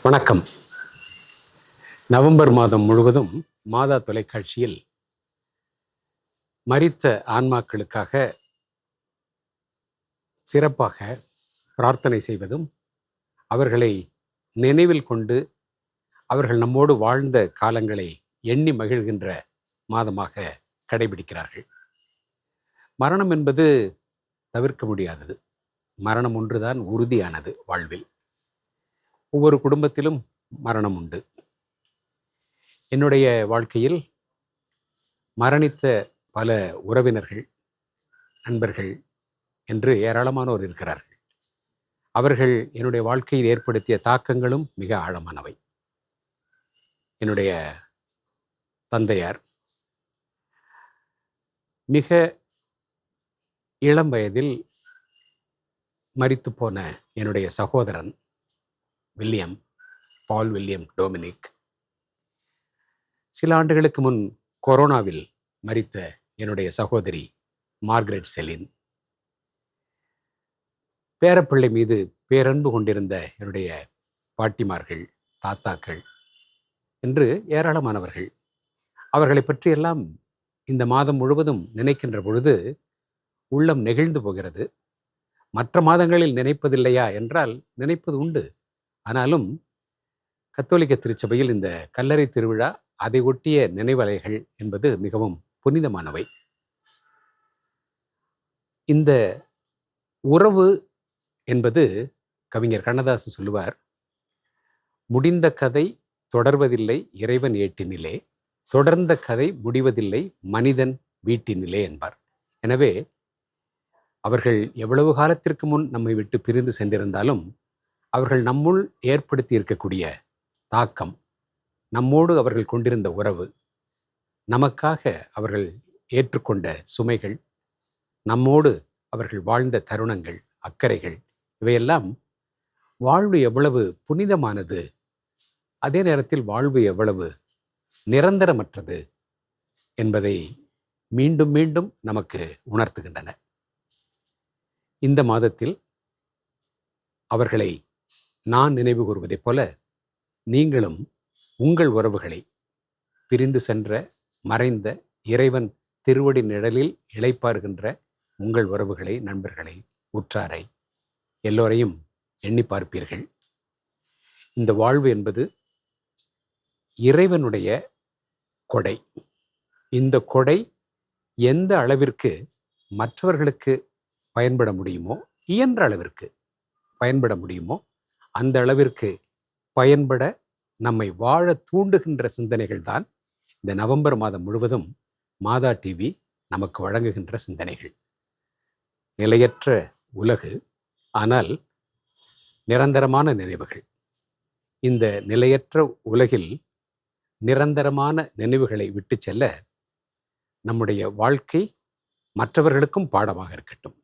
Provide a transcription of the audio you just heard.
வணக்கம். நவம்பர் மாதம் முழுவதும் மாதா தொலைக்காட்சியில் மரித்த ஆன்மாக்களுக்காக சிறப்பாக பிரார்த்தனை செய்வதும் அவர்களை நினைவில் கொண்டு அவர்கள் நம்மோடு வாழ்ந்த காலங்களை எண்ணி மகிழ்கின்ற மாதமாக கடைபிடிக்கிறார்கள். மரணம் என்பது தவிர்க்க முடியாதது. மரணம் ஒன்றுதான் உறுதியானது வாழ்வில். ஒவ்வொரு குடும்பத்திலும் மரணம் உண்டு. என்னுடைய வாழ்க்கையில் மரணித்த பல உறவினர்கள், நண்பர்கள் என்று ஏராளமானோர் இருக்கிறார்கள். அவர்கள் என்னுடைய வாழ்க்கையில் ஏற்படுத்திய தாக்கங்களும் மிக ஆழமானவை. என்னுடைய தந்தையார் மிக இளம் வயதில் மரித்து போன என்னுடைய சகோதரன் பால் வில்லியம் டொமினிக், சில ஆண்டுகளுக்கு முன் கொரோனாவில் மரித்த என்னுடைய சகோதரி மார்கரெட் செலின், பேரப்பிள்ளை மீது பேரன்பு கொண்டிருந்த என்னுடைய பாட்டிமார்கள், தாத்தாக்கள் என்று ஏராளமானவர்கள். அவர்களை பற்றியெல்லாம் இந்த மாதம் முழுவதும் நினைக்கின்ற பொழுது உள்ளம் நெகிழ்ந்து போகிறது. மற்ற மாதங்களில் நினைப்பதில்லையா என்றால் நினைப்பது உண்டு. ஆனாலும் கத்தோலிக்க திருச்சபையில் இந்த கல்லறை திருவிழா, அதை ஒட்டிய நினைவலைகள் என்பது மிகவும் புனிதமானவை. இந்த உறவு என்பது கவிஞர் கண்ணதாசன் சொல்லுவார், முடிந்த கதை தொடர்வதில்லை இறைவன் ஏட்டினிலே, தொடர்ந்த கதை முடிவதில்லை மனிதன் வீட்டினிலே என்பார். எனவே அவர்கள் எவ்வளவு காலத்திற்கு முன் நம்மை விட்டு பிரிந்து சென்றிருந்தாலும் அவர்கள் நம்முள் ஏற்படுத்தி இருக்கக்கூடிய தாக்கம், நம்மோடு அவர்கள் கொண்டிருந்த உறவு, நமக்காக அவர்கள் ஏற்றுக்கொண்ட சுமைகள், நம்மோடு அவர்கள் வாழ்ந்த தருணங்கள், அக்கறைகள், இவையெல்லாம் வாழ்வு எவ்வளவு புனிதமானது, அதே நேரத்தில் வாழ்வு எவ்வளவு நிரந்தரமற்றது என்பதை மீண்டும் மீண்டும் நமக்கு உணர்த்துகின்றன. இந்த மாதத்தில் அவர்களை நான் நினைவு கூறுவதைப் போல நீங்களும் உங்கள் உறவுகளை, பிரிந்து சென்ற மறைந்த இறைவன் திருவடி நிழலில் இளைப்பாறுகின்ற உங்கள் உறவுகளை, நண்பர்களை, உற்றாரை எல்லோரையும் எண்ணி பார்ப்பீர்கள். இந்த வாழ்வு என்பது இறைவனுடைய கொடை. இந்த கொடை எந்த அளவிற்கு மற்றவர்களுக்கு பயன்பட முடியுமோ, இயன்ற அளவிற்கு பயன்பட முடியுமோ, அந்த அளவிற்கு பயன்பட நம்மை வாழ தூண்டுகின்ற சிந்தனைகள் தான் இந்த நவம்பர் மாதம் முழுவதும் மாதா டிவி நமக்கு வழங்குகின்ற சிந்தனைகள். நிலையற்ற உலகு, ஆனால் நிரந்தரமான நினைவுகள். இந்த நிலையற்ற உலகில் நிரந்தரமான நினைவுகளை விட்டு செல்ல நம்முடைய வாழ்க்கை மற்றவர்களுக்கும் பாடமாக இருக்கட்டும்.